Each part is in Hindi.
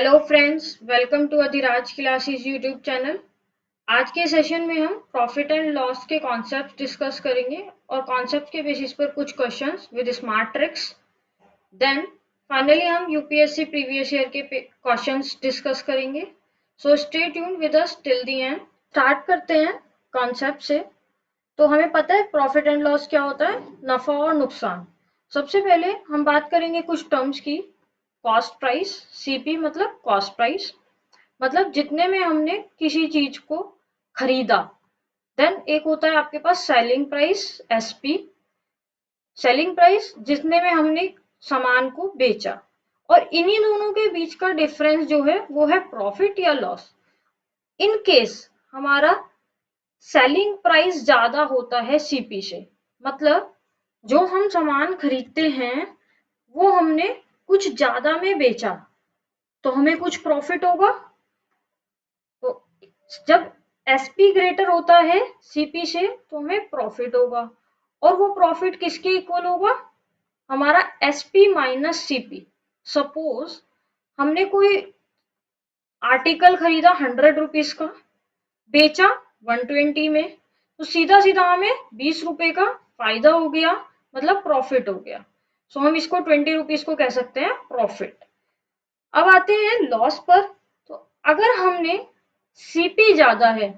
Hello friends, welcome to Adhiraj classes YouTube channel. आज के सेशन में हम प्रॉफिट एंड लॉस के कॉन्सेप्ट डिस्कस करेंगे और कॉन्सेप्ट के बेसिस पर कुछ questions with smart tricks. Then finally हम यूपीएससी प्रीवियस ईयर के क्वेश्चंस डिस्कस करेंगे। So stay tuned with us till the end. Start करते हैं कॉन्सेप्ट से। तो हमें पता है प्रॉफिट एंड लॉस क्या होता है, नफा और नुकसान। सबसे पहले हम बात करेंगे कुछ टर्म्स की। कॉस्ट प्राइस, सीपी मतलब कॉस्ट प्राइस, मतलब जितने में हमने किसी चीज को खरीदा। देन एक होता है आपके पास selling price, SP. Selling price जितने में हमने सामान को बेचा, और इन्हीं दोनों के बीच का डिफरेंस जो है वो है प्रॉफिट या लॉस। इन केस हमारा सेलिंग प्राइस ज्यादा होता है सीपी से, मतलब जो हम सामान खरीदते हैं वो हमने कुछ ज्यादा में बेचा तो हमें कुछ प्रॉफिट होगा। तो जब एसपी ग्रेटर होता है सीपी से तो हमें प्रॉफिट होगा, और वो प्रॉफिट किसके इक्वल होगा, हमारा एसपी माइनस सीपी। सपोज हमने कोई आर्टिकल खरीदा 100 रुपीज का, बेचा 120 में, तो सीधा सीधा हमें 20 रुपए का फायदा हो गया, मतलब प्रॉफिट हो गया। सो हम इसको 20 रुपीज को कह सकते हैं प्रॉफिट। अब आते हैं लॉस पर। तो अगर हमने सीपी ज्यादा है,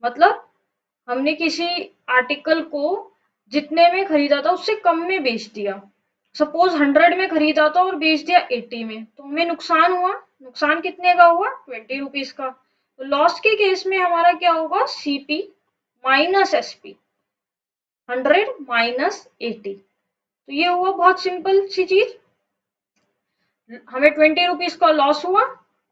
मतलब हमने किसी आर्टिकल को जितने में खरीदा था उससे कम में बेच दिया। सपोज 100 में खरीदा था और बेच दिया 80 में, तो हमें नुकसान हुआ। नुकसान कितने का हुआ, 20 रुपीज का। तो लॉस के केस में हमारा क्या होगा, सीपी माइनस एसपी, 100 माइनस 80। तो ये हुआ बहुत सिंपल सी चीज। हमें 20 रुपीज का लॉस हुआ,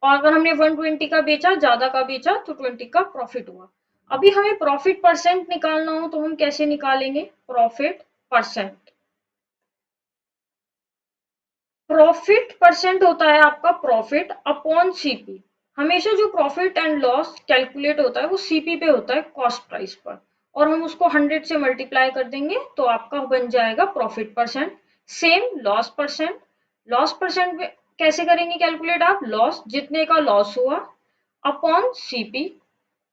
और अगर हमने 120 का बेचा, ज्यादा का बेचा, तो 20 का प्रॉफिट हुआ। अभी हमें प्रॉफिट परसेंट निकालना हो तो हम कैसे निकालेंगे, प्रॉफिट परसेंट। प्रॉफिट परसेंट होता है आपका प्रॉफिट अपॉन सीपी। हमेशा जो प्रॉफिट एंड लॉस कैलकुलेट होता है वो सीपी पे होता है, कॉस्ट प्राइस पर, और हम उसको 100 से मल्टीप्लाई कर देंगे तो आपका बन जाएगा profit percent. Same loss percent. Loss percent कैसे करेंगे कैलकुलेट आप, लॉस जितने का लॉस हुआ upon CP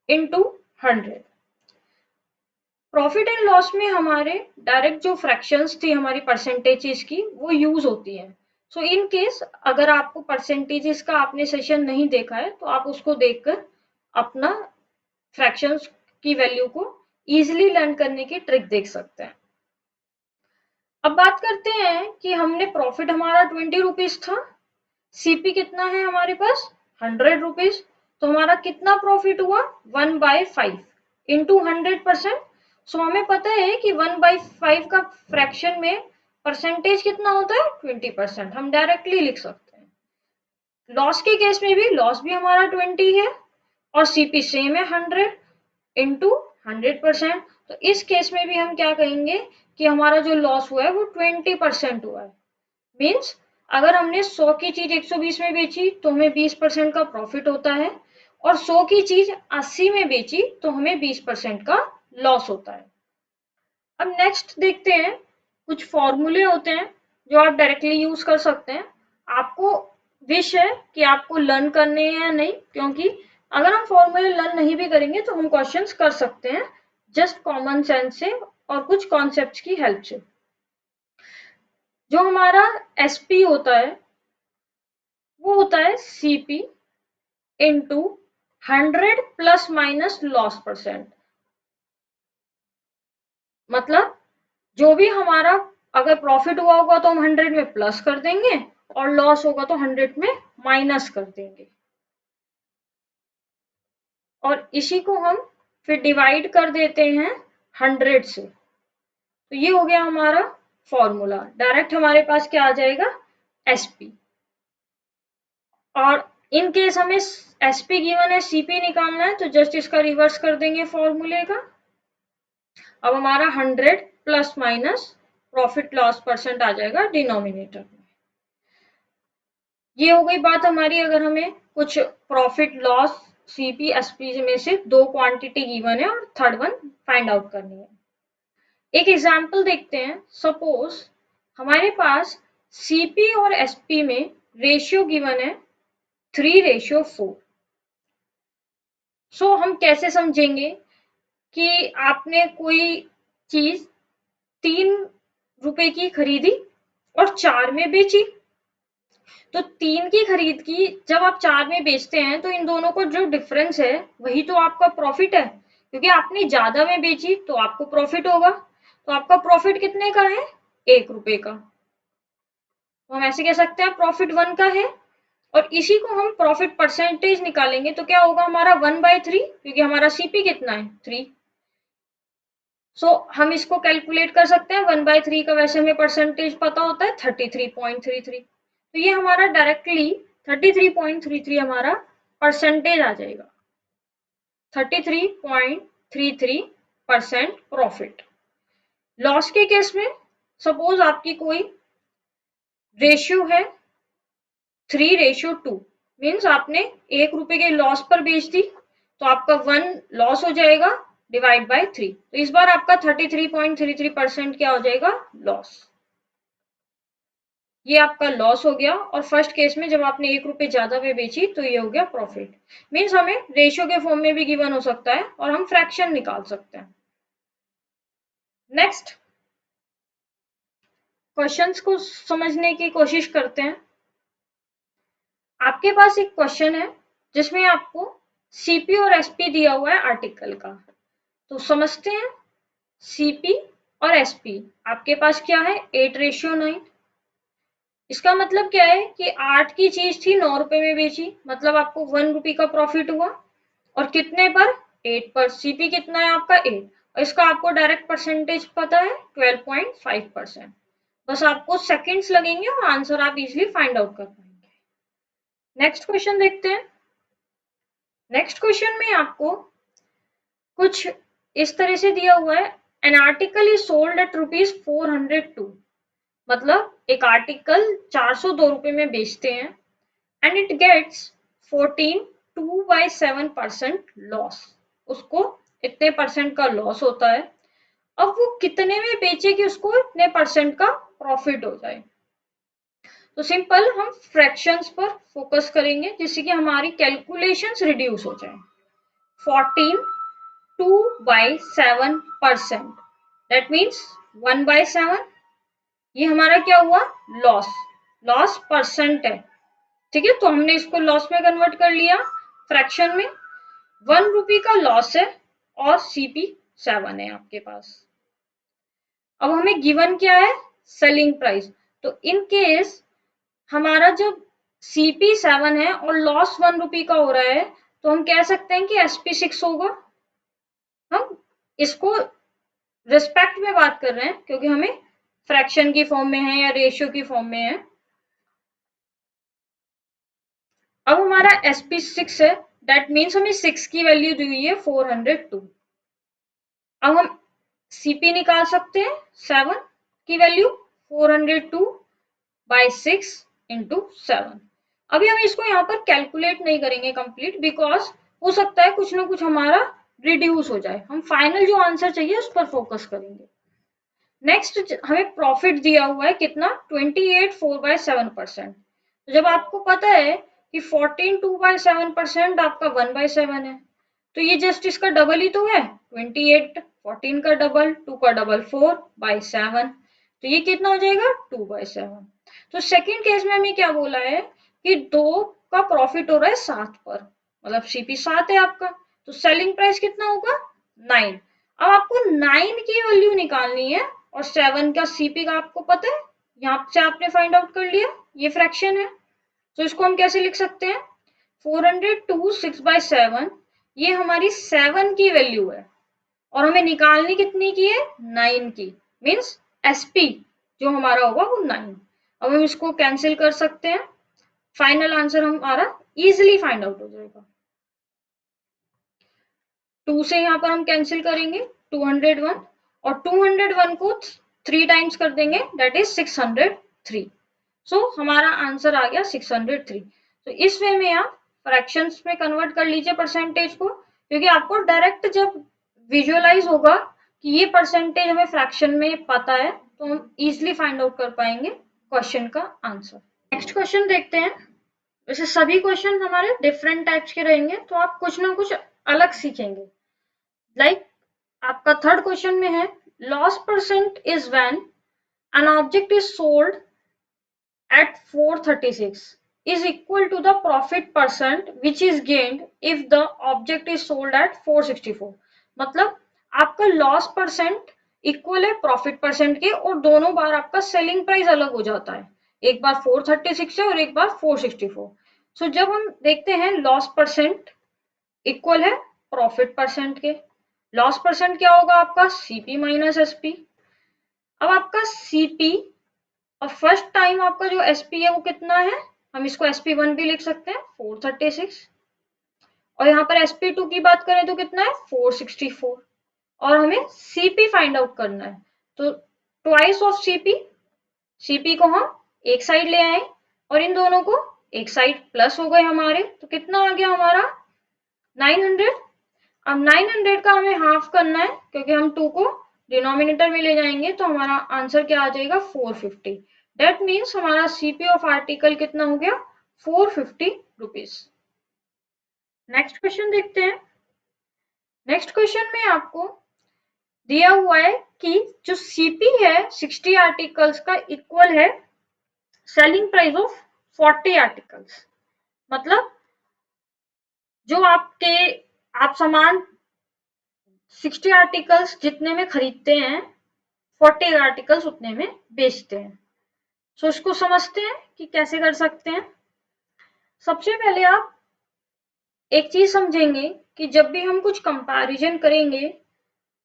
into 100। Profit and loss में हमारे डायरेक्ट जो फ्रैक्शंस थी हमारी परसेंटेजेस की वो यूज होती हैं। सो इन केस अगर आपको परसेंटेजेस का आपने सेशन नहीं देखा है तो आप उसको देखकर अपना फ्रैक्शंस की वैल्यू को इजीली लर्न करने की ट्रिक देख सकते हैं। अब बात करते हैं कि हमने प्रॉफिट हमारा 20 रुपीज था, सीपी कितना है हमारे पास 100 रुपीज, तो हमारा कितना प्रॉफिट हुआ 1/5 इंटू 100%। सो हमें पता है कि 1/5 का फ्रैक्शन में परसेंटेज कितना होता है 20%, हम डायरेक्टली लिख सकते हैं। लॉस के केस में भी लॉस भी हमारा 20 है और सीपी सेम है 100 इंटू 100%। तो इस केस में भी हम क्या कहेंगे कि हमारा जो लॉस हुआ है वो 20% हुआ है। मीन्स अगर हमने 100 की चीज 120 में बेची तो हमें 20% का प्रॉफिट होता है, और 100 की चीज 80 में बेची तो हमें 20% का लॉस होता है। अब नेक्स्ट देखते हैं, कुछ फॉर्मूले होते हैं जो आप डायरेक्टली यूज कर सकते हैं। आपको विश है कि आपको लर्न करने हैं या नहीं, क्योंकि अगर हम फॉर्मूले लर्न नहीं भी करेंगे तो हम क्वेश्चंस कर सकते हैं जस्ट कॉमन सेंस से और कुछ कॉन्सेप्ट्स की हेल्प से। जो हमारा एसपी होता है वो होता है CP into 100 plus minus loss percent. मतलब जो भी हमारा अगर प्रॉफिट हुआ होगा तो हम 100 में प्लस कर देंगे, और लॉस होगा तो 100 में माइनस कर देंगे, और इसी को हम फिर डिवाइड कर देते हैं 100 से। तो ये हो गया हमारा फॉर्मूला। डायरेक्ट हमारे पास क्या आ जाएगा, एसपी। और इन केस हमें एसपी गिवन है, सीपी निकालना है, तो जस्ट इसका रिवर्स कर देंगे फॉर्मूले का। अब हमारा 100 plus minus profit loss percent आ जाएगा डिनोमिनेटर में। ये हो गई बात हमारी, अगर हमें कुछ प्रॉफिट लॉस सीपी एसपी में से दो क्वांटिटी गिवन है और थर्ड वन फाइंड आउट करनी है। एक एग्जांपल देखते हैं। सपोज हमारे पास सीपी और एसपी में रेशियो गिवन है 3:4। सो हम कैसे समझेंगे कि आपने कोई चीज 3 रुपए की खरीदी और 4 में बेची। तो 3 की खरीद की जब आप 4 में बेचते हैं तो इन दोनों को जो डिफरेंस है वही तो आपका प्रॉफिट है, क्योंकि आपने ज्यादा में बेची तो आपको प्रॉफिट होगा। तो आपका प्रॉफिट कितने का है? 1 रुपए का। तो हम ऐसे कह सकते हैं प्रॉफिट 1 का है। और इसी को हम प्रॉफिट परसेंटेज निकालेंगे तो क्या होगा हमारा 1/3, क्योंकि हमारा सीपी कितना है 3। सो हम इसको कैलकुलेट कर सकते हैं 1/3 का, वैसे हमें परसेंटेज पता होता है 33.33। तो ये हमारा डायरेक्टली 33.33 हमारा परसेंटेज आ जाएगा। 33.33% प्रॉफिट। लॉस के केस में सपोज आपकी कोई रेशियो है 3:2, मीन्स आपने 1 रुपए के लॉस पर बेच दी तो आपका 1 लॉस हो जाएगा डिवाइड बाय 3। तो इस बार आपका 33.33% क्या हो जाएगा? लॉस। ये आपका लॉस हो गया। और फर्स्ट केस में जब आपने 1 रुपए ज्यादा में बेची तो ये हो गया प्रॉफिट। मीन्स हमें रेशियो के फॉर्म में भी गिवन हो सकता है और हम फ्रैक्शन निकाल सकते हैं। नेक्स्ट क्वेश्चंस को समझने की कोशिश करते हैं। आपके पास एक क्वेश्चन है जिसमें आपको सीपी और एसपी दिया हुआ है आर्टिकल का। तो समझते हैं। सीपी और एसपी आपके पास क्या है? 8:9। इसका मतलब क्या है कि 8 की चीज थी 9 रुपए में बेची, मतलब आपको 1 रुपए का प्रॉफिट हुआ। और कितने पर? 8 पर। सीपी कितना है आपका? 8। और इसका आपको डायरेक्ट परसेंटेज पता है 12.5%। बस आपको सेकंड्स लगेंगे और आंसर आप इजिली फाइंड आउट कर पाएंगे। नेक्स्ट क्वेश्चन देखते हैं। नेक्स्ट क्वेश्चन में आपको कुछ इस तरह से दिया हुआ है, an article is sold at ₹402। मतलब एक आर्टिकल 402 रुपए में बेचते हैं एंड इट गेट्स 14.2/7% लॉस। उसको इतने परसेंट का लॉस होता है। अब वो कितने में बेचे कि उसको इतने परसेंट का प्रॉफिट हो जाए? तो सिंपल हम फ्रैक्शंस पर फोकस करेंगे जिससे कि हमारी कैलकुलेशंस रिड्यूस हो जाए। 14.2/7%, दैट मीन्स 1/7। ये हमारा क्या हुआ? लॉस। लॉस परसेंट है, ठीक है। तो हमने इसको लॉस में कन्वर्ट कर लिया फ्रैक्शन में। 1 रुपए का लॉस है और सीपी 7 है आपके पास। अब हमें गिवन क्या है? Selling price. तो इन केस हमारा जब सीपी 7 है और लॉस 1 रुपए का हो रहा है तो हम कह सकते हैं कि एसपी 6 होगा। हम इसको रिस्पेक्ट में बात कर रहे हैं क्योंकि हमें फ्रैक्शन की फॉर्म में है या रेशियो की फॉर्म में है। अब हमारा एसपी 6 है, दैट मीन्स हमें 6 की वैल्यू दी हुई है 402। अब हम सीपी निकाल सकते हैं 7 की वैल्यू 402/6 इंटू 7। अभी हम इसको यहाँ पर कैलकुलेट नहीं करेंगे कंप्लीट, बिकॉज हो सकता है कुछ ना कुछ हमारा रिड्यूस हो जाए। हम फाइनल जो आंसर चाहिए उस पर फोकस करेंगे। नेक्स्ट हमें प्रॉफिट दिया हुआ है कितना? 28.4/7%। तो जब आपको पता है कि 14.2/7% आपका 1/7 है तो ये जस्ट इसका डबल ही तो है। 28 14 का डबल, 2 का डबल 4/7, तो ये कितना हो जाएगा? 2/7। तो सेकंड केस में हमें क्या बोला है कि 2 का प्रॉफिट हो रहा है 7 पर, मतलब सीपी 7 है आपका, तो सेलिंग प्राइस कितना होगा? 9। अब आपको 9 की वैल्यू निकालनी है और 7 का सीपी का आपको पता है, यहाँ से आपने फाइंड आउट कर लिया, ये फ्रैक्शन है। तो इसको हम कैसे लिख सकते हैं? 402 6/7, ये हमारी 7 की वैल्यू है और हमें निकालनी कितनी की है? 9 की। मीन्स एसपी जो हमारा होगा वो 9। अब हम इसको कैंसिल कर सकते हैं, फाइनल आंसर हमारा इजिली फाइंड आउट हो जाएगा। 2 से यहाँ पर हम कैंसिल करेंगे 201 और 201 को 3 टाइम्स कर देंगे, दैट इज 603। सो हमारा आंसर आ गया 603। तो इस वे में आप फ्रैक्शंस में कन्वर्ट कर लीजिए परसेंटेज को, क्योंकि आपको डायरेक्ट जब विजुअलाइज होगा कि ये परसेंटेज हमें फ्रैक्शन में पता है तो हम इजिली फाइंड आउट कर पाएंगे क्वेश्चन का आंसर। नेक्स्ट क्वेश्चन देखते हैं। वैसे सभी क्वेश्चन हमारे डिफरेंट टाइप्स के रहेंगे, तो आप कुछ ना कुछ अलग सीखेंगे। लाइक आपका थर्ड क्वेश्चन में है, loss percent is when an object is sold at 436 is equal to the profit percent which is gained if the object is sold at 464। मतलब आपका लॉस परसेंट इक्वल है प्रॉफिट परसेंट के, और दोनों बार आपका सेलिंग प्राइस अलग हो जाता है, एक बार 436 है और एक बार 464। सो जब हम देखते हैं लॉस परसेंट इक्वल है प्रॉफिट परसेंट के, लॉस परसेंट क्या होगा आपका सीपी माइनस एसपी। अब आपका सीपी और फर्स्ट टाइम आपका जो एसपी है वो कितना है, हम इसको SP1 भी लिख सकते हैं 436, और यहाँ पर SP2 की बात करें तो कितना है 464, और हमें सीपी फाइंड आउट करना है। तो ट्वाइस ऑफ सीपी, सीपी को हम एक साइड ले आए और इन दोनों को एक साइड प्लस हो गए हमारे, तो कितना आ गया हमारा 900। अब 900 का हमें हाफ करना है क्योंकि हम 2 को डिनोमिनेटर में ले जाएंगे, तो हमारा आंसर क्या आ जाएगा 450। दैट मीन्स हमारा सीपी ऑफ आर्टिकल कितना हो गया 450 रुपीज। नेक्स्ट क्वेश्चन देखते हैं। नेक्स्ट क्वेश्चन में आपको दिया हुआ है कि जो सीपी है 60 आर्टिकल्स का इक्वल है सेलिंग प्राइस ऑफ 40 आर्टिकल्स। मतलब जो आप सामान 60 आर्टिकल्स जितने में खरीदते हैं 40 आर्टिकल्स उतने में बेचते हैं। सो इसको समझते हैं कि कैसे कर सकते हैं। सबसे पहले आप एक चीज समझेंगे कि जब भी हम कुछ कंपैरिजन करेंगे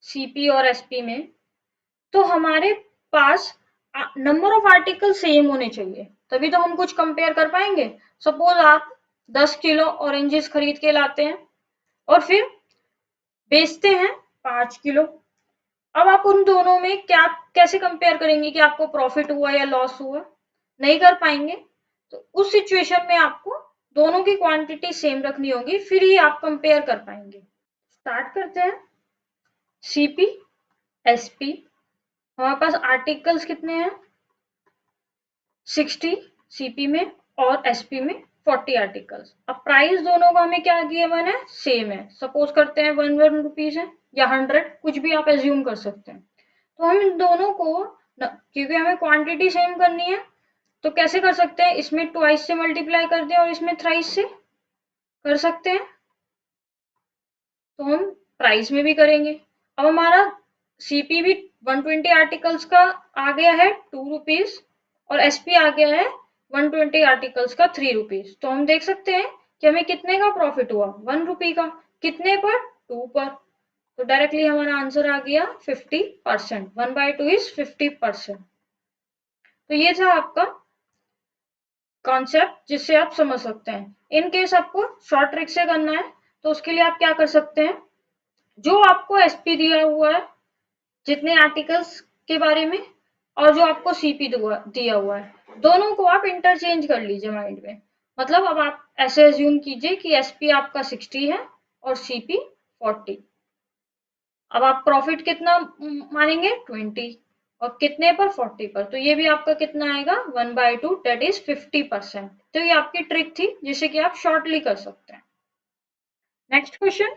सीपी और एसपी में, तो हमारे पास नंबर ऑफ आर्टिकल सेम होने चाहिए, तभी तो हम कुछ कंपेयर कर पाएंगे। सपोज आप 10 किलो ऑरेंजेस खरीद के लाते हैं और फिर बेचते हैं 5 किलो। अब आप उन दोनों में क्या कैसे कंपेयर करेंगे कि आपको प्रॉफिट हुआ या लॉस हुआ, नहीं कर पाएंगे। तो उस सिचुएशन में आपको दोनों की क्वांटिटी सेम रखनी होगी, फिर ही आप कंपेयर कर पाएंगे। स्टार्ट करते हैं। सीपी एसपी, हमारे पास आर्टिकल्स कितने हैं 60 सीपी में और एसपी में 40 आर्टिकल्स। अब प्राइस दोनों का हमें क्या गिवन है सेम है। सपोज करते हैं 1 रुपीज है या 100, कुछ भी आप एज्यूम कर सकते हैं। तो हम इन दोनों को क्योंकि हमें क्वांटिटी सेम करनी है, तो कैसे कर सकते हैं, इसमें ट्वाइस से मल्टीप्लाई कर दें और इसमें थ्राइस से कर सकते हैं। तो हम प्राइस में भी करेंगे। अब हमारा सीपी भी 120 आर्टिकल्स का आ गया है 2 रुपीज और एसपी आ गया है 120 आर्टिकल्स का 3 रुपीज। तो हम देख सकते हैं कि हमें कितने का प्रॉफिट हुआ 1 रुपी का, कितने पर 2 पर। तो डायरेक्टली हमारा आंसर आ गया 50%। 1/2 इज 50%। तो ये था आपका कॉन्सेप्ट जिससे आप समझ सकते हैं। इन केस आपको शॉर्ट ट्रिक से करना है तो उसके लिए आप क्या कर सकते हैं, जो आपको एसपी दिया हुआ है जितने आर्टिकल्स के बारे में और जो आपको सीपी दिया हुआ है, दोनों को आप इंटरचेंज कर लीजिए माइंड में। मतलब अब आप ऐसे एज्यूम कीजिए कि एसपी आपका 60 है और सीपी 40। अब आप प्रॉफिट कितना मानेंगे 20, और कितने पर 40 पर, तो ये भी आपका कितना आएगा 1/2 दैट इज 50%। तो ये आपकी ट्रिक थी जिसे कि आप शॉर्टली कर सकते हैं। Next question.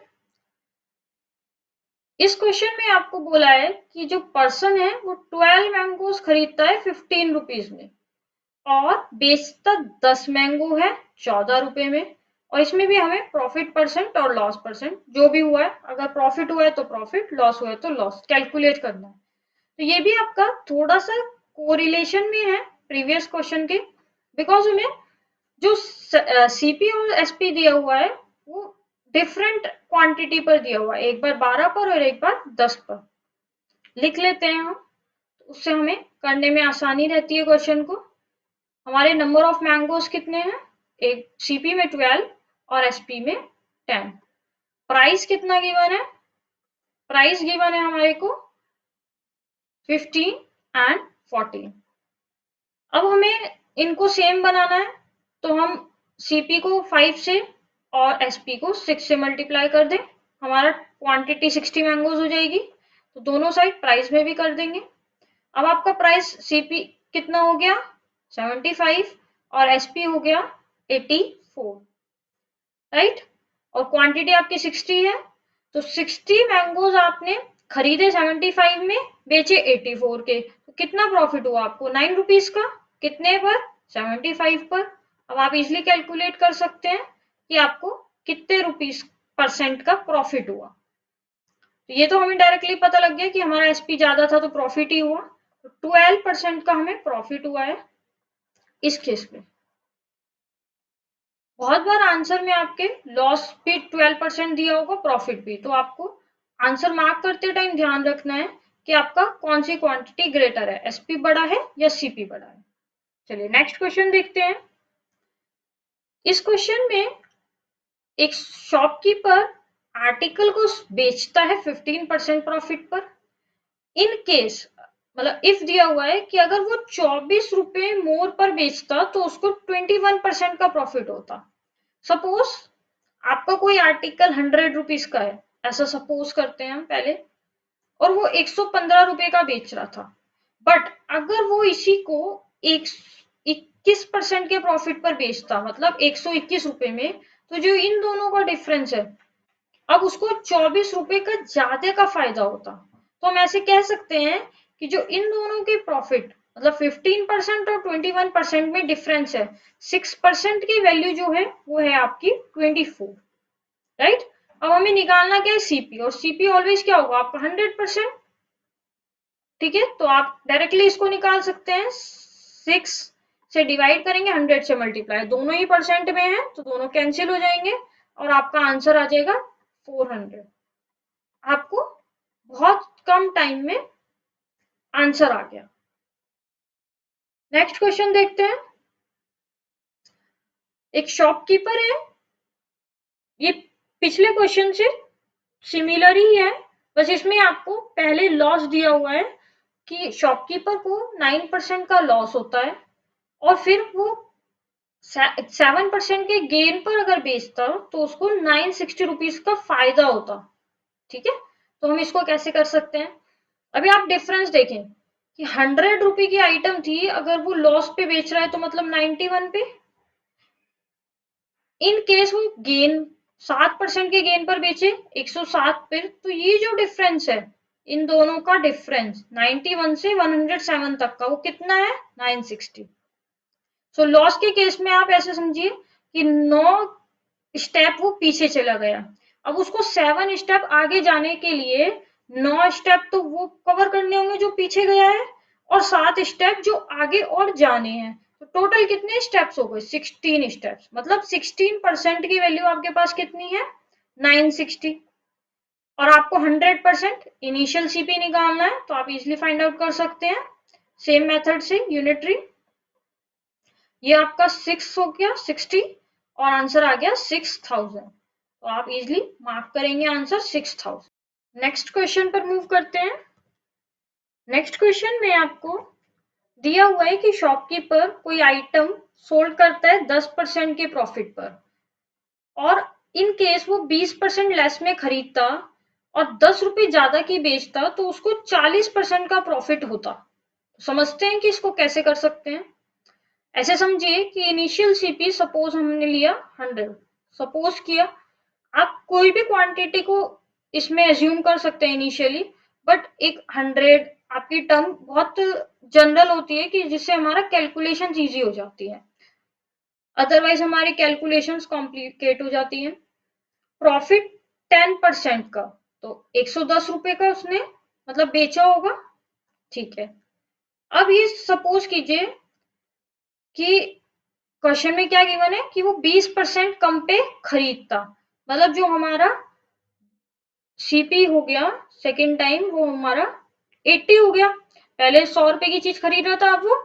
इस क्वेश्चन में आपको बोला है कि जो पर्सन है वो 12 मैंगोज खरीदता है 15 रुपीज में और बेचता 10 मैंगो है 14 रुपए में, और इसमें भी हमें प्रॉफिट परसेंट और लॉस परसेंट जो भी हुआ है, अगर प्रॉफिट हुआ है तो प्रॉफिट, लॉस हुआ है तो लॉस कैलकुलेट करना है। तो ये भी आपका थोड़ा सा कोरिलेशन में है प्रीवियस क्वेश्चन के, बिकॉज हमें जो सीपी और एसपी दिया हुआ है वो डिफरेंट क्वांटिटी पर दिया हुआ है, एक बार 12 पर और एक बार 10 पर। लिख लेते हैं हम, उससे हमें करने में आसानी रहती है क्वेश्चन को। हमारे नंबर ऑफ मैंगोज कितने हैं, एक सीपी में 12 और एसपी में 10। प्राइस कितना गिवन है, प्राइस गिवन है हमारे को 15 एंड 14। अब हमें इनको सेम बनाना है, तो हम सीपी को 5 से और एसपी को 6 से मल्टीप्लाई कर दें, हमारा क्वांटिटी 60 मैंगोज हो जाएगी। तो दोनों साइड प्राइस में भी कर देंगे। अब आपका प्राइस सीपी कितना हो गया 75 और एसपी हो गया 84, राइट। और क्वांटिटी आपकी 60 है, तो 60 मैंगोज आपने खरीदे 75 में, बेचे 84 के, तो कितना प्रॉफिट हुआ आपको? 9 रुपीज का। कितने पर? 75 पर। अब आप इजिली कैलकुलेट कर सकते हैं कि आपको कितने रुपीस परसेंट का प्रॉफिट हुआ। तो ये तो हमें डायरेक्टली पता लग गया कि हमारा एसपी ज्यादा था तो प्रॉफिट ही हुआ। तो 12% का हमें प्रॉफिट हुआ है इस केस में। बहुत बार आंसर में आपके लॉस भी 12% दिया होगा, प्रॉफिट भी, तो आपको आंसर मार्क करते टाइम ध्यान रखना है कि आपका कौन सी क्वांटिटी ग्रेटर है, एसपी बड़ा है या सीपी बड़ा है। चलिए नेक्स्ट क्वेश्चन देखते हैं। इस क्वेश्चन में एक शॉपकीपर आर्टिकल को बेचता है 15% प्रॉफिट पर। इन केस, मतलब इफ दिया हुआ है कि अगर वो 24 रुपए मोर पर बेचता तो उसको 21% का प्रॉफिट होता। सपोज आपका कोई आर्टिकल 100 रुपीज का है, ऐसा सपोज करते हैं हम पहले, और वो 115 रुपए का बेच रहा था, बट अगर वो इसी को 21% के प्रॉफिट पर बेचता, मतलब 121 रुपए में, तो जो इन दोनों का डिफरेंस है, अब उसको 24 रुपए का ज्यादा का फायदा होता। तो हम ऐसे कह सकते हैं कि जो इन दोनों के प्रॉफिट, मतलब 15% और 21% में डिफरेंस है, 6% की वैल्यू जो है वो है आपकी 24, राइट। अब हमें निकालना क्या है? सीपी, और सीपी ऑलवेज क्या होगा आपका? 100%, ठीक है। तो आप डायरेक्टली इसको निकाल सकते हैं, 6 से डिवाइड करेंगे, 100 से मल्टीप्लाई, दोनों ही परसेंट में है तो दोनों कैंसिल हो जाएंगे और आपका आंसर आ जाएगा 400। आपको बहुत कम टाइम में आंसर आ गया। नेक्स्ट क्वेश्चन देखते हैं। एक शॉपकीपर है, ये पिछले क्वेश्चन से सिमिलर ही है, बस इसमें आपको पहले लॉस दिया हुआ है कि शॉपकीपर को 9% का लॉस होता है, और फिर वो 7% के गेन पर अगर बेचता तो उसको 960 रुपीज का फायदा होता, ठीक है। तो हम इसको कैसे कर सकते हैं? अभी आप डिफरेंस देखें कि 100 रुपए की आइटम थी, अगर वो लॉस पे बेच रहा है तो मतलब 91 पे। इन केस वो गेन 7% के गेन पर बेचे 107 पर, तो ये जो डिफरेंस है इन दोनों का डिफरेंस 91 से 107 तक का, वो कितना है? 960। सो लॉस के केस में आप ऐसे समझिए कि 9 स्टेप वो पीछे चला गया, अब उसको 7 स्टेप आगे जाने के लिए 9 स्टेप तो वो कवर करने होंगे जो पीछे गया है, और 7 स्टेप जो आगे और जाने हैं। तो टोटल कितने स्टेप्स हो गए? 16 स्टेप्स, मतलब 16% की वैल्यू आपके पास कितनी है? 960। और आपको 100% इनिशियल सीपी निकालना है, तो आप इजिली फाइंड आउट कर सकते हैं सेम मेथड से, यूनिटरी। ये आपका 6 हो गया 60, और आंसर आ गया 6000। तो आप इजिली मार्क करेंगे आंसर 6000। नेक्स्ट क्वेश्चन पर मूव करते हैं। नेक्स्ट क्वेश्चन में आपको दिया हुआ है कि शॉपकीपर कोई आइटम सोल्ड करता है 10% के प्रॉफिट पर, और इन केस वो 20% लेस में खरीदता और 10 रुपए ज्यादा की बेचता तो उसको 40% का प्रॉफिट होता। समझते हैं कि इसको कैसे कर सकते हैं। ऐसे समझिए कि इनिशियल सीपी सपोज हमने लिया 100, सपोज किया, आप कोई भी क्वांटिटी को इसमें एज्यूम कर सकते हैं इनिशियली, बट एक 100 आपकी टर्म बहुत जनरल होती है कि जिससे हमारा कैलकुलेशन इजी हो जाती है, अदरवाइज हमारी कैलकुलेशंस कॉम्प्लिकेट हो जाती हैं। प्रॉफिट 10% का, तो 110 रुपए का उसने मतलब बेचा होगा, ठीक है। अब ये सपोज कीजिए कि क्वेश्चन में क्या गिवन है कि वो 20% कम पे खरीदता, मतलब जो हमारा सीपी हो गया सेकेंड टाइम वो हमारा 80 हो गया। पहले 100 रुपए की चीज खरीद रहा था, अब वो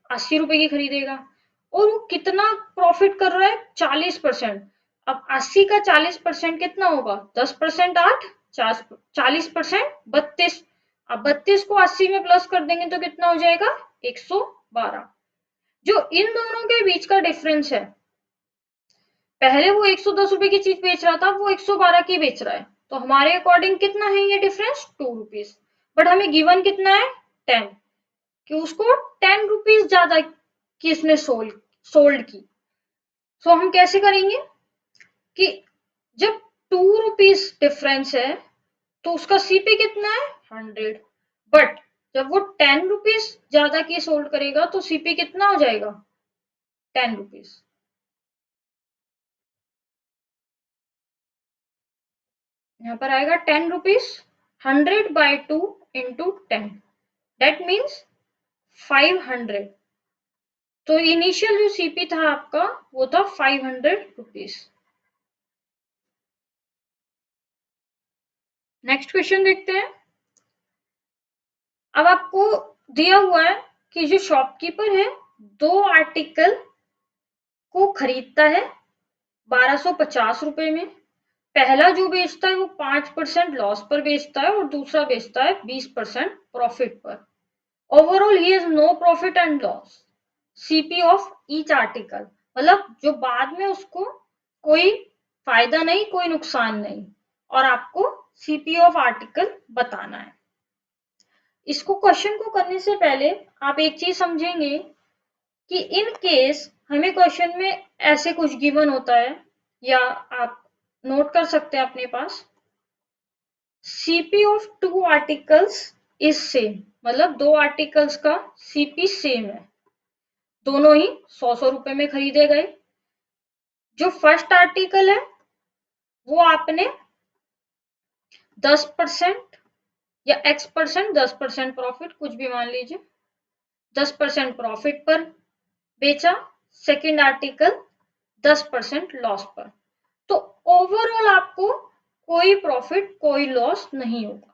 80 रुपए की खरीदेगा, और वो कितना प्रॉफिट कर रहा है? 40%। अब 80 का 40% कितना होगा? 10%, 8, 40% 32। अब 32 को 80 में प्लस कर देंगे तो कितना हो जाएगा? 112। जो इन दोनों के बीच का डिफरेंस है, पहले वो 110 रुपए की चीज बेच रहा था, वो 112 की बेच रहा है, तो हमारे अकॉर्डिंग कितना है ये डिफरेंस? 2 रुपीज। बट हमें गिवन कितना है? 10, कि उसको 10 रुपीज ज्यादा की इसने सोल्ड की। सो हम कैसे करेंगे कि जब 2 रुपीज डिफरेंस है तो उसका सीपी कितना है 100, बट जब वो 10 रुपीज ज्यादा की सोल्ड करेगा तो सीपी कितना हो जाएगा 10 रुपीज। यहाँ पर आएगा 10 रुपीज, 100/2 इंटू 10, दैट मीन्स 500। तो इनिशियल जो सीपी था आपका वो था 500 रुपीज। नेक्स्ट क्वेश्चन देखते हैं। अब आपको दिया हुआ है कि जो शॉपकीपर है 2 आर्टिकल को खरीदता है 1250 रुपए में। पहला जो बेचता है वो 5% लॉस पर बेचता है और दूसरा बेचता है 20% प्रॉफिट पर। Overall he has no profit and loss. CP of each article, मतलब जो बाद में उसको कोई फायदा नहीं कोई नुकसान नहीं, और आपको सीपी ऑफ आर्टिकल बताना है। इसको क्वेश्चन को करने से पहले आप एक चीज समझेंगे कि इन केस हमें क्वेश्चन में ऐसे कुछ गिवन होता है, या आप नोट कर सकते हैं अपने पास, CP of 2 articles is same, मतलब 2 आर्टिकल्स का सीपी सेम है, दोनों ही 100 रुपए में खरीदे गए। जो फर्स्ट आर्टिकल है वो आपने 10% या x% 10% प्रॉफिट, कुछ भी मान लीजिए, 10% प्रॉफिट पर बेचा। सेकेंड आर्टिकल 10% लॉस पर। तो ओवरऑल आपको कोई प्रॉफिट कोई लॉस नहीं होगा।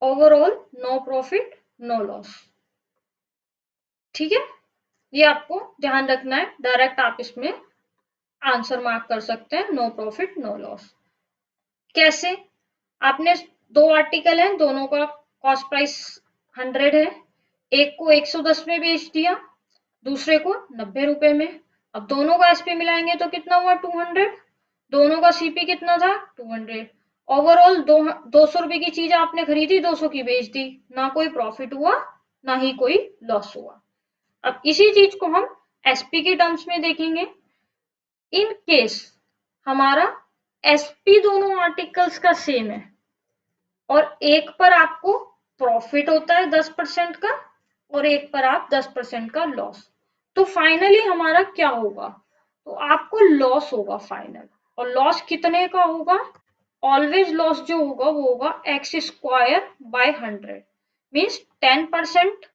Overall no profit no loss. ठीक है, ये आपको ध्यान रखना है। डायरेक्ट आप इसमें आंसर मार्क कर सकते हैं, नो प्रॉफिट नो लॉस। कैसे? आपने 2 आर्टिकल हैं, दोनों का कॉस्ट प्राइस 100 है। एक को 110 में बेच दिया, दूसरे को 90 रुपए में। अब दोनों का एसपी मिलाएंगे तो कितना हुआ 200। दोनों का सीपी कितना था 200। ओवरऑल 200 रुपए की चीज आपने खरीदी, 200 की बेच दी, ना कोई प्रॉफिट हुआ ना ही कोई लॉस हुआ। अब इसी चीज को हम एसपी के टर्म्स में देखेंगे। इन केस हमारा एसपी दोनों आर्टिकल्स का सेम है और एक पर आपको प्रॉफिट होता है 10% का और एक पर आप 10% का लॉस, तो फाइनली हमारा क्या होगा, तो आपको लॉस होगा फाइनल। और लॉस कितने का होगा? ऑलवेज लॉस जो होगा वो होगा x²/100, मीन्स 10%,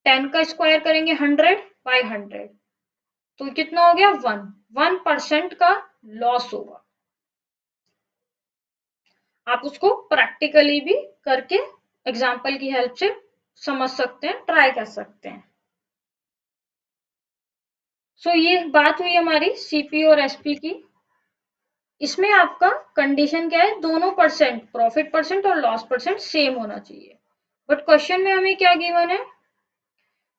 10 का स्क्वायर करेंगे 100/100, तो कितना हो गया 1% का लॉस होगा। आप उसको प्रैक्टिकली भी करके एग्जाम्पल की हेल्प से समझ सकते हैं, ट्राई कर सकते हैं। सो ये बात हुई हमारी सीपी और एसपी की। इसमें आपका कंडीशन क्या है, दोनों परसेंट, प्रॉफिट परसेंट और लॉस परसेंट सेम होना चाहिए। बट क्वेश्चन में हमें क्या गिवन है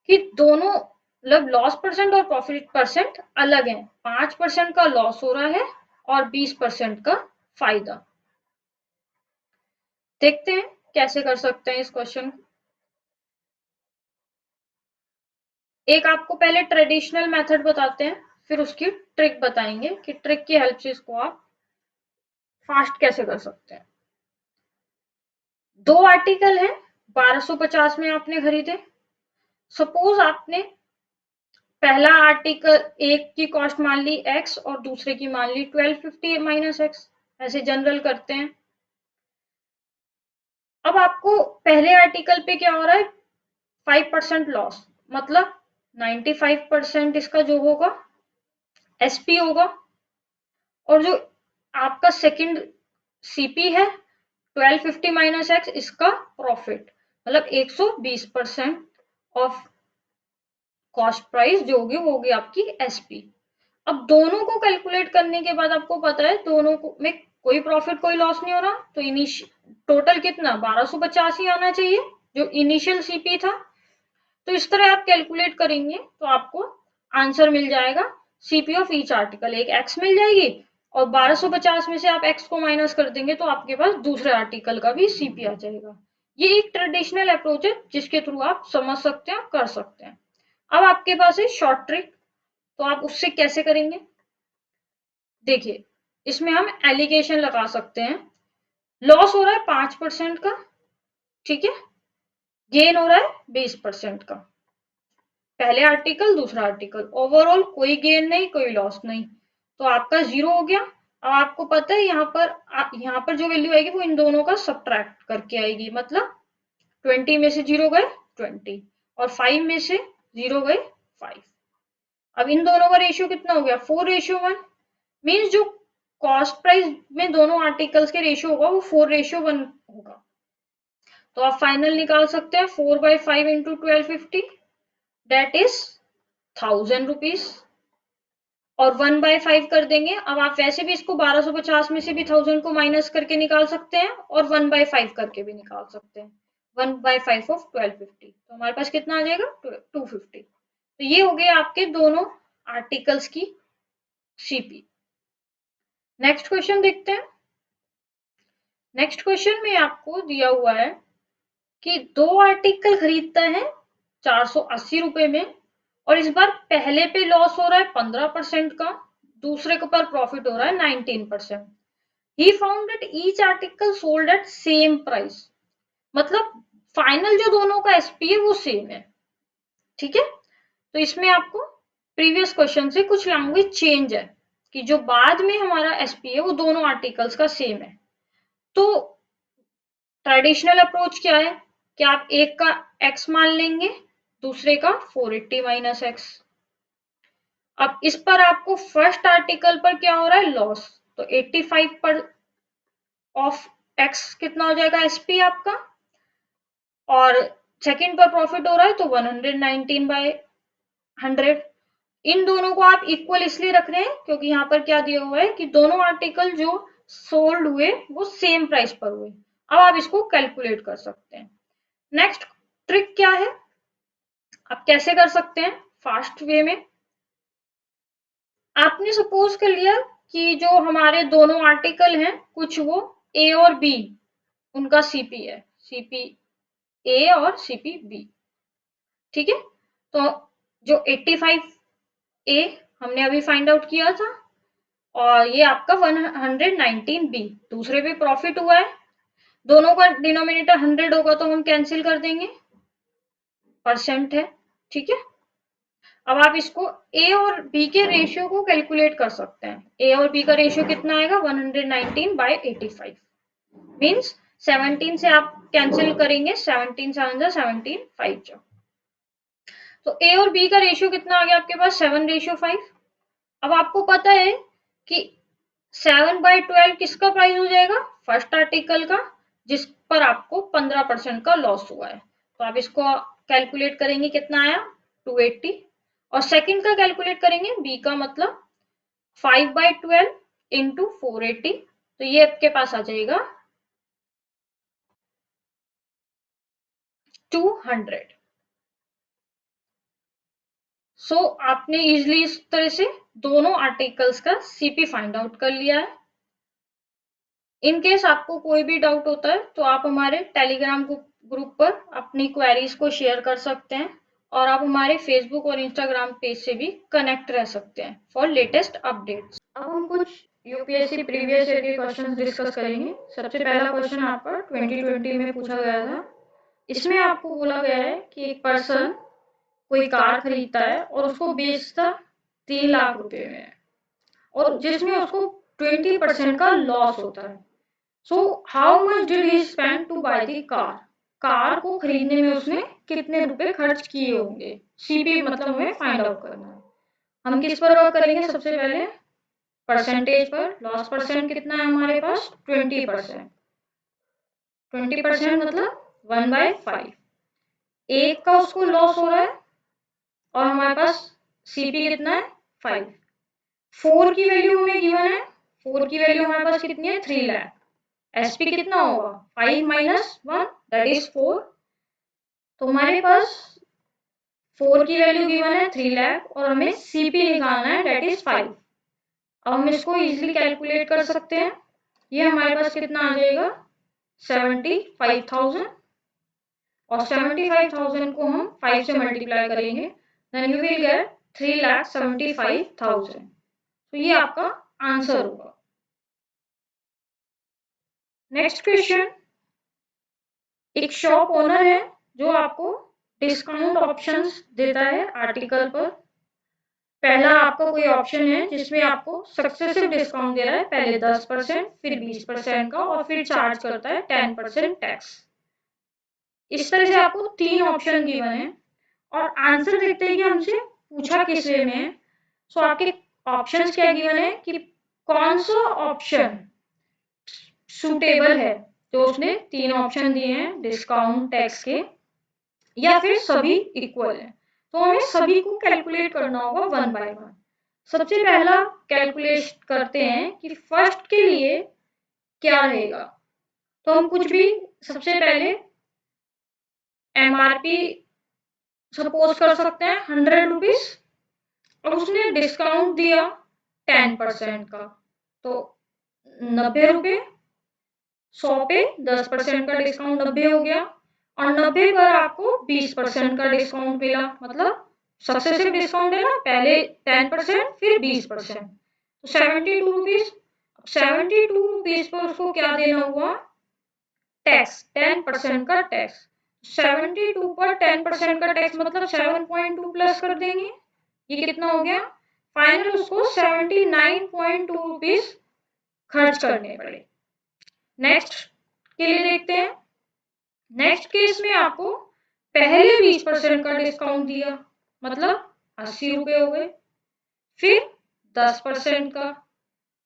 कि दोनों, मतलब लॉस परसेंट और प्रॉफिट परसेंट अलग है। 5% का लॉस हो रहा है और 20% का फायदा। देखते हैं कैसे कर सकते हैं इस क्वेश्चन को। एक आपको पहले ट्रेडिशनल मेथड बताते हैं, फिर उसकी ट्रिक बताएंगे कि ट्रिक की हेल्प से इसको आप फास्ट कैसे कर सकते हैं। 2 आर्टिकल है, 1250 में आपने खरीदे। सपोज आपने पहला आर्टिकल एक की कॉस्ट मान ली x और दूसरे की मान ली 1250 माइनस x, ऐसे जनरल करते हैं। अब आपको पहले आर्टिकल पे क्या हो रहा है, 5% लॉस, मतलब 95% इसका जो होगा एसपी होगा, और जो आपका सेकंड सीपी है 1250 माइनस एक्स, इसका प्रॉफिट, मतलब 120% ऑफ कॉस्ट प्राइस जो होगी वो होगी आपकी एसपी। अब दोनों को कैलकुलेट करने के बाद आपको पता है दोनों को में कोई प्रॉफिट कोई लॉस नहीं हो रहा, तो टोटल कितना 1250 ही आना चाहिए जो इनिशियल सीपी था। तो इस तरह आप कैलकुलेट करेंगे तो आपको आंसर मिल जाएगा सीपी ऑफ ईच आर्टिकल, एक एक्स मिल जाएगी और 1250 में से आप एक्स को माइनस कर देंगे तो आपके पास दूसरे आर्टिकल का भी सीपी आ जाएगा। ये एक ट्रेडिशनल अप्रोच है जिसके थ्रू आप समझ सकते हैं, कर सकते हैं। अब आपके पास है शॉर्ट ट्रिक, तो आप उससे कैसे करेंगे। देखिए इसमें हम एलिगेशन लगा सकते हैं। लॉस हो रहा है 5% का, ठीक है, गेन हो रहा है 20% का। पहले आर्टिकल दूसरा आर्टिकल, ओवरऑल कोई गेन नहीं कोई लॉस नहीं, तो आपका 0 हो गया। अब आपको पता है यहाँ पर जो वैल्यू आएगी वो इन दोनों का सब्ट्रैक्ट करके आएगी, मतलब 20 में से 0 गए 20 और 5 में से 0 गए 5। अब इन दोनों का रेशियो कितना हो गया 4:1, मीन्स जो कॉस्ट प्राइस में दोनों आर्टिकल्स के रेशियो होगा वो 4:1 होगा। तो आप फाइनल निकाल सकते हैं 4/5 इंटू 1250, डेट इज 1000 रुपीज, और 1/5 कर देंगे। अब आप वैसे भी इसको 1250 में से भी 1000 को माइनस करके निकाल सकते हैं और 1/5 करके भी निकाल सकते हैं। 1/5 ऑफ 1250, तो हमारे पास कितना आ जाएगा 250। तो ये हो गए आपके दोनों आर्टिकल्स की सीपी। नेक्स्ट क्वेश्चन देखते हैं। नेक्स्ट क्वेश्चन में आपको दिया हुआ है कि दो आर्टिकल खरीदता है 480 रुपए में, और इस बार पहले पे लॉस हो रहा है 15% का, दूसरे के ऊपर प्रॉफिट हो रहा है 19%। He found that each article sold at same price, मतलब फाइनल जो दोनों का एसपी है वो सेम है, ठीक है। तो इसमें आपको प्रीवियस क्वेश्चन से कुछ लैंग्वेज चेंज है कि जो बाद में हमारा एसपी है वो दोनों आर्टिकल्स का सेम है। तो ट्रेडिशनल अप्रोच क्या है कि आप एक का x मान लेंगे, दूसरे का 480 माइनस x। अब इस पर आपको फर्स्ट आर्टिकल पर क्या हो रहा है लॉस, तो 85 पर ऑफ x कितना हो जाएगा एसपी आपका, और सेकंड पर प्रॉफिट हो रहा है तो 119/100। इन दोनों को आप इक्वल इसलिए रख रहे हैं क्योंकि यहाँ पर क्या दिया हुआ है कि दोनों आर्टिकल जो सोल्ड हुए वो सेम प्राइस पर हुए। अब आप इसको कैलकुलेट कर सकते हैं। नेक्स्ट ट्रिक क्या है, आप कैसे कर सकते हैं फास्ट वे में। आपने सपोज कर लिया कि जो हमारे दोनों आर्टिकल हैं कुछ वो ए और बी उनका सीपी है, सीपी ए और सीपी बी, ठीक है। तो जो 85 ए हमने अभी फाइंड आउट किया था, और ये आपका 119 बी, दूसरे पे प्रॉफिट हुआ है, दोनों का डिनोमिनेटर 100 होगा तो हम कैंसिल कर देंगे, परसेंट है, ठीक है। अब आप इसको ए और बी के रेशियो को कैलकुलेट कर सकते हैं। ए और बी का रेशियो कितना आएगा 119/85, मीन्स 17 से आप कैंसिल करेंगे, 17 7 17 5 जा, तो ए और बी का रेशियो कितना आ गया आपके पास 7:5। अब आपको पता है कि 7/12 किसका प्राइस हो जाएगा फर्स्ट आर्टिकल का, जिस पर आपको 15% का लॉस हुआ है। तो आप इसको कैलकुलेट करेंगे कितना आया 280, और सेकंड का कैलकुलेट करेंगे बी का, मतलब 5/12 इंटू 480, तो ये आपके पास आ जाएगा 200। सो आपने इजिली इस तरह से दोनों आर्टिकल्स का सीपी फाइंड आउट कर लिया है। इन केस आपको कोई भी डाउट होता है तो आप हमारे टेलीग्राम ग्रुप पर अपनी क्वेरीज को शेयर कर सकते हैं, और आप हमारे फेसबुक और इंस्टाग्राम पेज से भी कनेक्ट रह सकते हैं फॉर लेटेस्ट अपडेट्स। अब हम कुछ यूपीएससी प्रीवियस ईयर के क्वेश्चंस डिस्कस करेंगे। सबसे पहला क्वेश्चन आपका 2020 में पूछा गया था। इसमें आपको बोला गया है कि एक पर्सन कोई कार खरीदता है और उसको बेचता 3 लाख रुपए में, और जिसमें उसको 20% का लॉस होता है। So how much did he spend to buy the car, car को खरीदने में उसने कितने रुपए खर्च किए होंगे, सीपी मतलब हमें फाइंड आउट करना है। हम किस पर वर्क करेंगे, सबसे पहले परसेंटेज पर। लॉस परसेंट कितना है हमारे पास 20%, 20% मतलब 1/5। एक का उसको लॉस हो रहा है और हमारे पास सीपी कितना है 5। 4 की वैल्यू हमें गिवन है, 4 की वैल्यू हमारे पास कितनी है 3 लाख। एसपी कितना होगा 5 माइनस 1 दैट इज 4। तो हमारे पास 4 की वैल्यू गिवन है 3 लाख और हमें सीपी निकालना है दैट इज 5। अब हम इसको इजीली कैलकुलेट कर सकते हैं। ये हमारे पास कितना आ जाएगा 75,000, और 75,000 को हम 5 से मल्टीप्लाई करेंगे, देन यू विल गेट 3,75,000। तो ये आपका आंसर होगा। नेक्स्ट क्वेश्चन, एक शॉप ओनर है जो आपको डिस्काउंट ऑप्शंस देता है आर्टिकल पर। पहला आपका कोई ऑप्शन है जिसमें आपको सक्सेसिव डिस्काउंट दे रहा है, पहले 10%, फिर 20% का, और फिर चार्ज करता है 10% टैक्स। इस तरह से आपको 3 ऑप्शन गिवन है और आंसर देखते हैं कि हमसे पूछा किस वे में है। सो आपके ऑप्शंस क्या गिवन है कि कौन सा ऑप्शन सूटेबल है। तो उसने 3 ऑप्शन दिए हैं डिस्काउंट टैक्स के, या फिर सभी इक्वल है। तो हमें सभी को कैलकुलेट करना होगा वन बाय वन। सबसे पहला कैलकुलेट करते हैं कि फर्स्ट के लिए क्या रहेगा। तो हम कुछ भी सबसे पहले एमआरपी सपोज कर सकते हैं 100 रुपीज, और उसने डिस्काउंट दिया 10% का, तो 90 रुपये। 100 पे 10% का डिस्काउंट 90 हो गया, और 90 पर आपको 20% का डिस्काउंट मिला। मतलब सक्सेसिव डिस्काउंट है ना, पहले 10% फिर 20%, तो 72 रुपीज। 72 रुपीज पर उसको क्या देना हुआ, टैक्स, 10% का टैक्स। 72 पर 10% का टैक्स मतलब 7.2 प्लस कर देंगे, ये कितना हो गया, फाइनल उसको 79.2 रुपीज खर्च करने पड़े। नेक्स्ट के लिए देखते हैं। नेक्स्ट केस में आपको पहले 20% का डिस्काउंट दिया, मतलब 80 रुपये हो गए, फिर 10% का,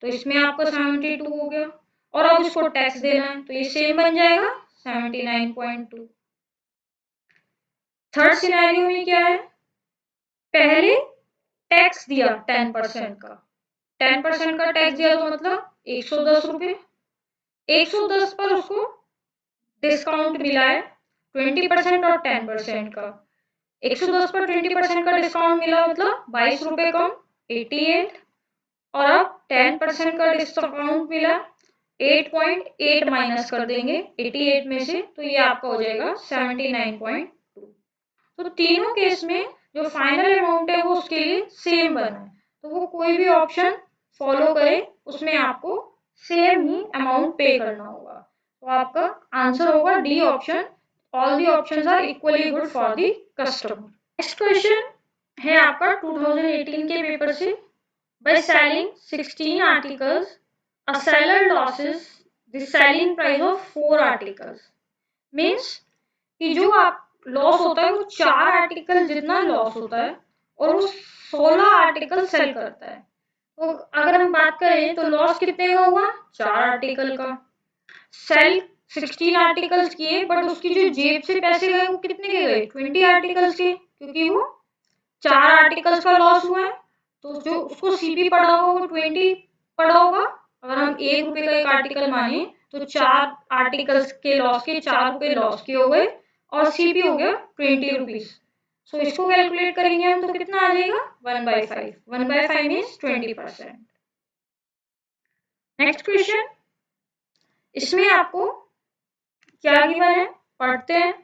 तो इसमें आपका 72 हो गया, और अब इसको टैक्स देना है, तो ये सेम बन जाएगा 79.2। थर्ड सिनेरियो में क्या है, पहले टैक्स दिया 10% का, 10% का टैक्स दिया तो मतलब 110 रुपये। 110 पर उसको डिस्काउंट मिला है 20% और 10% का। 110 पर 20% का डिस्काउंट मिला मतलब 22 रुपये कम, 88। और अब 10% का डिस्काउंट मिला, 8.8 माइनस कर देंगे 88 में से, तो ये आपका हो जाएगा 79.2। तो तीनों केस में जो फाइनल अमाउंट है वो उसके लिए सेम बना है, तो वो कोई भी ऑप्शन फॉलो करे उसमें आपको सेम ही अमाउंट पे करना होगा। तो आपका आंसर होगा D option, all the options are equally good for the customer. Next question है आपका 2018 के पेपर से, by selling 16 articles, a seller loses the selling price of 4 articles. Means कि जो आप लॉस होता है वो 4 आर्टिकल जितना लॉस होता है, और वो 16 आर्टिकल सेल करता है। तो अगर हम बात करें तो लॉस कितने का हुआ, 4 आर्टिकल का। सेल 16 आर्टिकल्स किए, बट उसकी जो जेब से पैसे गए वो कितने के गए, 20 आर्टिकल्स के, क्योंकि वो 4 आर्टिकल्स का लॉस हुआ है। तो जो उसको सीपी पड़ा होगा वो 20 पड़ा होगा। अगर हम 1 रुपए का एक आर्टिकल माने तो 4 आर्टिकल्स के लॉस के 4 रुपए लॉस के हो गए, और सीपी हो गया 20 रुपीज। सो इसको कैलकुलेट करेंगे हम तो कितना आ जाएगा, 1/5। 1/5 मीन्स 20%। नेक्स्ट क्वेश्चन, इसमें आपको क्या गिवन है पढ़ते हैं।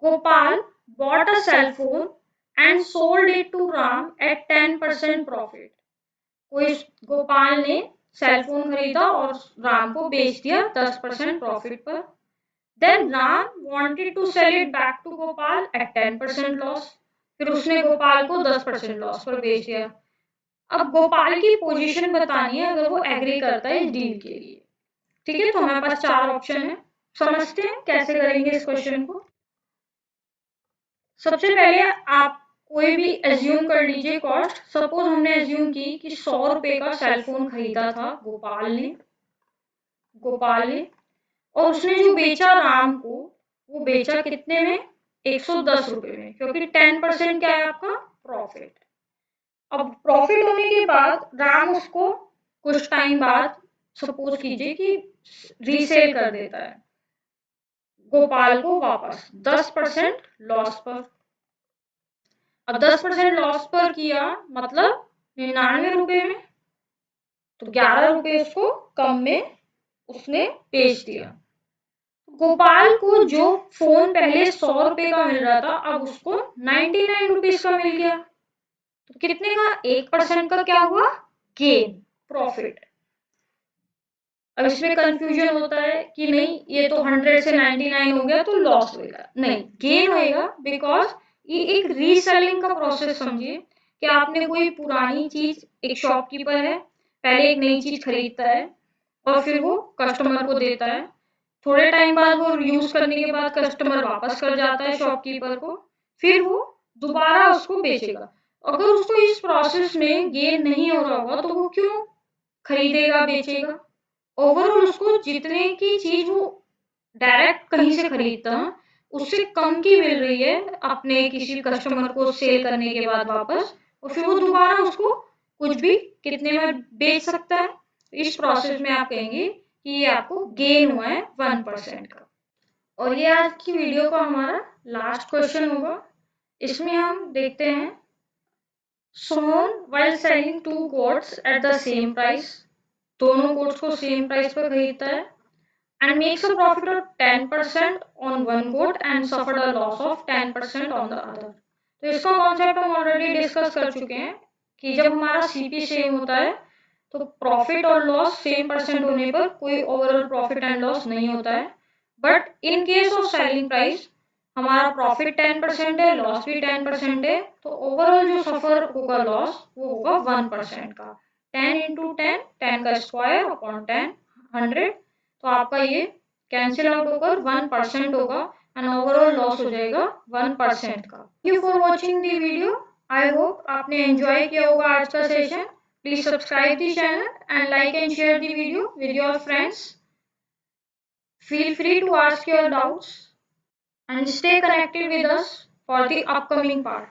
Gopal bought a cell phone and sold it to Ram at 10% profit. कोई गोपाल ने सेल फोन खरीदा और राम को बेच दिया 10% प्रॉफिट पर। Then Ram wanted to sell it back to Gopal at 10% loss. फिर उसने गोपाल को 10% लॉस पर बेच दिया। अब गोपाल की पोजीशन बतानी है अगर वो एग्री करता है इस डील के लिए। ठीक है, तो हमारे पास 4 ऑप्शन है, समझते हैं कैसे करेंगे इस क्वेश्चन को। सबसे पहले आप कोई भी एज्यूम कर लीजिए कॉस्ट। सपोज हमने एज्यूम की कि 100 रुपए का सेल फोन खरीदा था गोपाल ने, और उसने जो बेचा राम को, वो बेचा कितने में, 110 रुपए में, क्योंकि 10% क्या है आपका, प्रॉफिट। अब प्रॉफिट होने के बाद राम उसको कुछ टाइम बाद सपोज कीजिए कि रीसेल कर देता है गोपाल को वापस 10% लॉस पर। अब 10% लॉस पर किया मतलब 99 रुपए में, तो 11 रुपए उसको कम में उसने बेच दिया। गोपाल को जो फोन पहले 100 रुपए का मिल रहा था अब उसको 99 रुपीज का मिल गया। तो कितने का, 1% का क्या हुआ, गेन, प्रॉफिट। अब इसमें कंफ्यूजन होता है कि नहीं ये तो 100 से 99 हो गया तो लॉस होएगा, नहीं गेन होएगा, बिकॉज ये एक रीसेलिंग का प्रोसेस समझिए कि आपने कोई पुरानी चीज, एक शॉपकीपर है पहले एक नई चीज खरीदता है और फिर वो कस्टमर को देता है, थोड़े टाइम बाद वो यूज करने के बाद कस्टमर वापस कर जाता है शॉपकीपर को, फिर वो दोबारा उसको बेचेगा। अगर उसको इस प्रोसेस में गेन नहीं हो रहा होगा तो वो क्यों खरीदेगा बेचेगा? ओवरऑल उसको जितने की चीज वो डायरेक्ट कहीं से खरीदता उससे कम की मिल रही है अपने किसी कस्टमर को सेल करने के बाद वापस, और फिर वो दोबारा उसको कुछ भी कितने में बेच सकता है। इस प्रोसेस में आप कहेंगे कि ये आपको गेन हुआ है 1% का। और ये आज की वीडियो का हमारा लास्ट क्वेश्चन होगा। इसमें हम देखते हैं सोन while selling two goats at the same price, दोनों गोट्स को सेम प्राइस पर खरीदता है and makes a profit of 10% on one goat and suffered a loss of 10% on the other। तो इसका कॉन्सेप्ट हम ऑलरेडी डिस्कस कर चुके हैं कि जब हमारा सीपी सेम होता है तो प्रॉफिट और लॉस सेम परसेंट होने पर कोई ओवरऑल प्रॉफिट एंड लॉस नहीं होता है, but in case of selling price हमारा प्रॉफिट 10% है, लॉस भी 10% है, तो ओवरऑल जो सफर होगा लॉस वो होगा 1% का। 10 इंटू 10, 10 का स्क्वायर अपॉन 10, 100, तो आपका ये कैंसिल आउट होकर 1% होगा एंड ओवरऑल लॉस हो जाएगा 1% का। Thank you for watching the video. I hope आपने एंजॉय किया होगा आज का session. Please subscribe the channel and like and share the video with your friends. Feel free to ask your doubts and stay connected with us for the upcoming part.